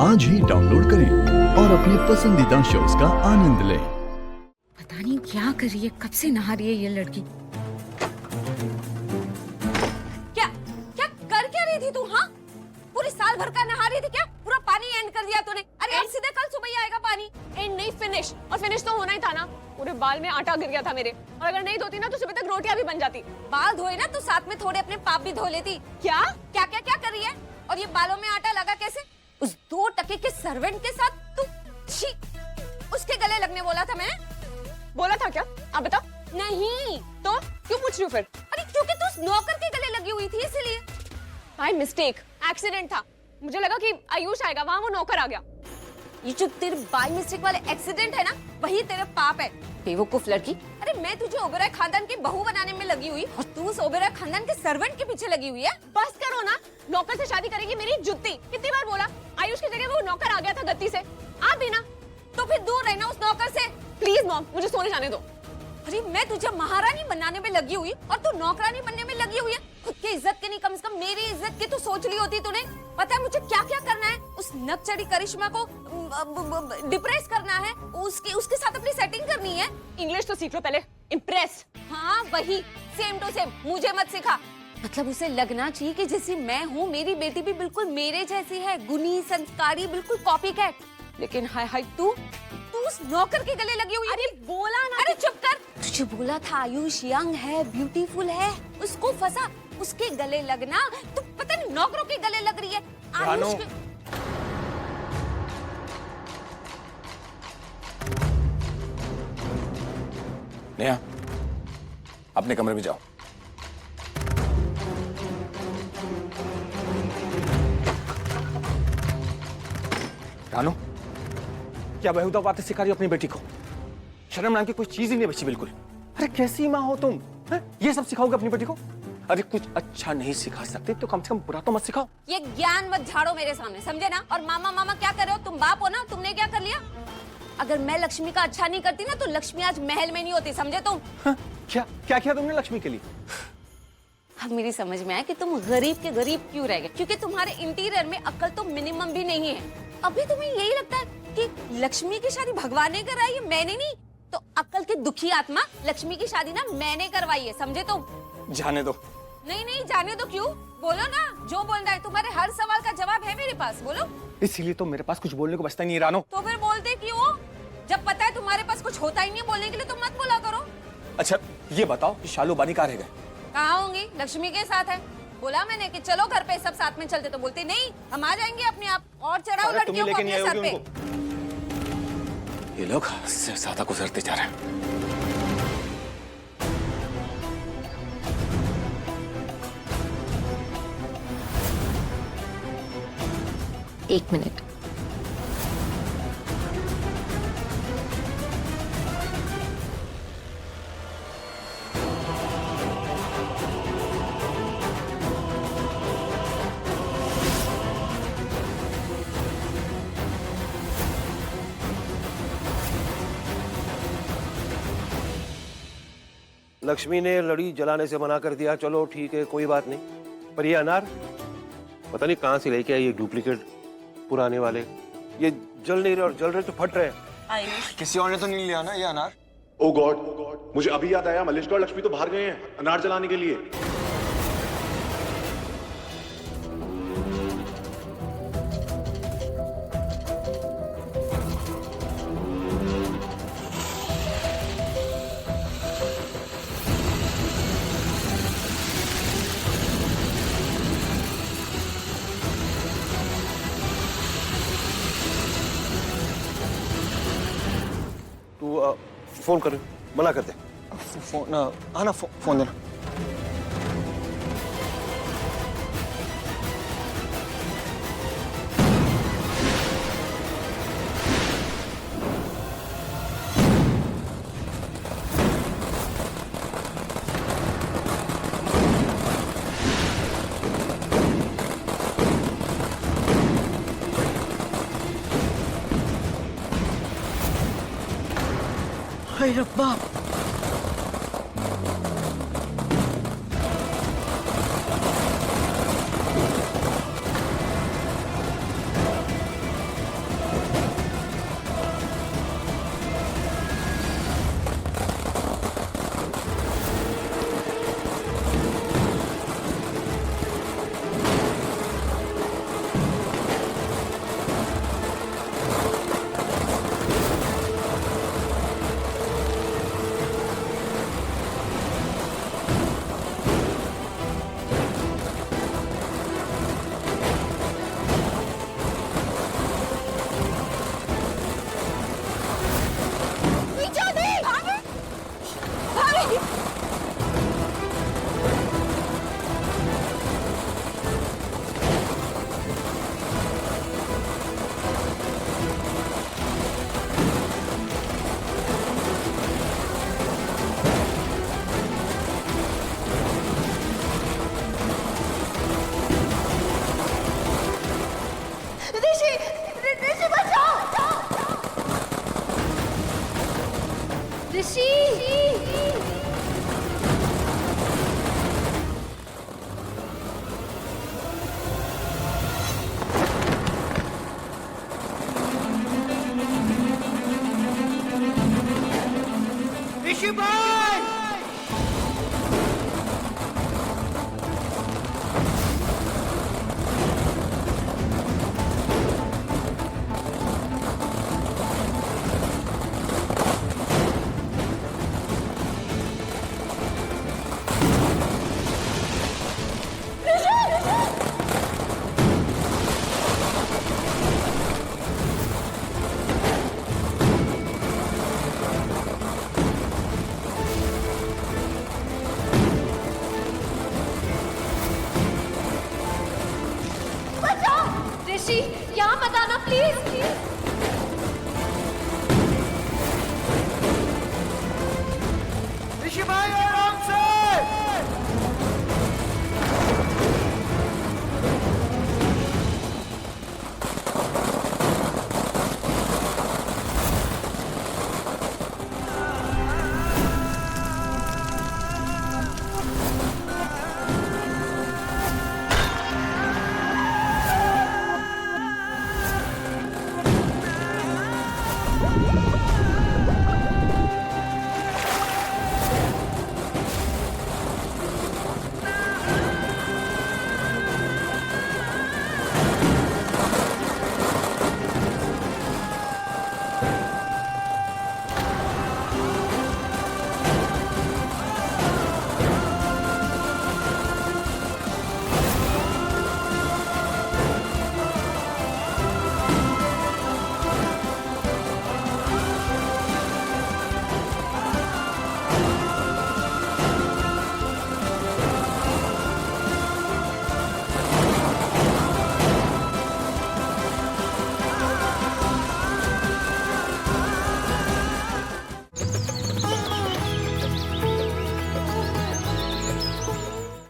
आज ही डाउनलोड करें और अपने पसंदीदा शोज का आनंद लें। पता नहीं क्या कर रही है, कब से नहा रही है ये लड़की। क्या क्या कर क्या रही थी तू? हाँ, पूरी साल भर का नहा रही थी क्या? पूरा पानी एंड कर दिया तूने। अरे अब सीधे कल सुबह ही आएगा पानी। एंड नहीं, फिनिश। और फिनिश तो होना ही था ना। पूरे बाल में आटा गिर गया था मेरे, और अगर नहीं धोती ना तो सुबह तक रोटियां भी बन जाती। बाल धोए ना तो साथ में थोड़े अपने पाप भी धो लेती। क्या क्या क्या क्या कर रही है? और ये बालों में आटा लगा कैसे? उस 2 टके के सर्वेंट के साथ तू? छी, उसके गले लगने बोला था मैंने। बोला था क्या? आप बताओ। नहीं तो क्यों पूछ रही हो फिर? अरे क्योंकि तू उस नौकर के गले लगी हुई थी इसलिए। बाय मिस्टेक, एक्सीडेंट था। मुझे लगा कि आयुष आएगा, वहां वो नौकर आ गया। ये जो तेरे बाय मिस्टेक वाले एक्सीडेंट है ना, वही तेरे पाप है, बेवकूफ लड़की। अरे मैं तुझे ओबेरॉय खानदान की बहू बनाने में लगी हुई और तू उस ओबेरॉय खानदान के सर्वेंट के पीछे लगी हुई है। बस करो ना, नौकर से शादी करेगी मेरी जुत्ती। कितनी बार बोला, आयुष की जगह वो नौकर आ गया था गद्दी से। आप भी ना, तो फिर दूर रहना उस नौकर से। प्लीज मॉम, मुझे सोने जाने दो। अरे मैं तुझे महारानी बनाने में लगी हुई और तू नौकरानी बनने में लगी हुई है। खुद की इज्जत के नहीं, कम से कम मेरी इज्जत की तो सोच ली होती तूने। पता है मुझे क्या क्या करना है? उस नकचढ़ी करिश्मा को डिप्रेस करना है, उसके साथ अपनी सेटिंग करनी है। इंग्लिश तो सीख लो पहले। इम्प्रेस। हाँ वही, सेम टू सेम। मुझे मत सिखा। मतलब उसे लगना चाहिए कि जैसी मैं हूँ मेरी बेटी भी बिल्कुल मेरे जैसी है, गुणी संस्कारी, बिल्कुल कॉपी कैट। लेकिन हाय हाय तू उस नौकर के गले लगी हुई। अरे बोला ना। अरे चुप कर। तुझे बोला था आयुष यंग है, ब्यूटीफुल है, उसको फंसा। उसके गले लगना, तू पता नहीं नौकरों के गले लग रही है। आयुष के... नेहा, अपने कमरे में जाओ। रानू, क्या बेहुदा बातें सिखा रही हो अपनी बेटी को? शर्म नाम की कोई चीज ही नहीं बची बिल्कुल। अरे कैसी माँ हो तुम? ये सब सिखाओगे अपनी बेटी को? अरे कुछ अच्छा नहीं सिखा सकते तो कम से कम बुरा तो मत सिखाओ। ये ज्ञान मत झाड़ो मेरे सामने, समझे ना? और मामा मामा क्या कर रहे हो? तुम बाप हो ना, तुमने क्या कर लिया? अगर मैं लक्ष्मी का अच्छा नहीं करती ना तो लक्ष्मी आज महल में नहीं होती, समझे तुम? क्या क्या किया तुमने लक्ष्मी के लिए? अब मेरी समझ में आया कि तुम गरीब के गरीब क्यों रह गए, क्योंकि तुम्हारे इंटीरियर में अक्ल तो मिनिमम भी नहीं है। अभी तुम्हें यही लगता है कि लक्ष्मी की शादी भगवान ने कराई है, मैंने नहीं। तो अक्ल की दुखी आत्मा, लक्ष्मी की शादी ना मैंने करवाई है, समझे तुम? जाने दो। नहीं नहीं, जाने दो क्यों? बोलो ना, जो बोलना है। तुम्हारे हर सवाल का जवाब है मेरे पास, बोलो। इसीलिए तो मेरे पास कुछ बोलने को बचता नहीं, रानो। तो फिर बोलते क्यों? जब पता है तुम्हारे पास कुछ होता ही नहीं बोलने के लिए तो मत बोला करो। अच्छा ये बताओ कि शालू बानी कहाँ रह गए? कहाँ होंगी? लक्ष्मी के साथ है। बोला मैंने कि चलो घर पे सब साथ में चलते, तो बोलते नहीं हम आ जाएंगे अपने आप। और चढ़ाओ लड़कियों को अपने सर पे। ये लोग से ज्यादा गुजरते जा रहे हैं। एक मिनट। लक्ष्मी ने लड़ी जलाने से मना कर दिया, चलो ठीक है कोई बात नहीं। पर ये अनार पता नहीं कहाँ से लेके आई, ये डुप्लीकेट पुराने वाले। ये जल नहीं रहे, और जल रहे तो फट रहे हैं। किसी और ने तो नहीं लिया ना ये अनार? ओ गॉड, मुझे अभी याद आया, मलिष्का और लक्ष्मी तो बाहर गए हैं अनार जलाने के लिए। तू फोन कर, मना कर दे। फोन आना, फोन देना। हाय रब्बा, प्लीज ऋषि भाई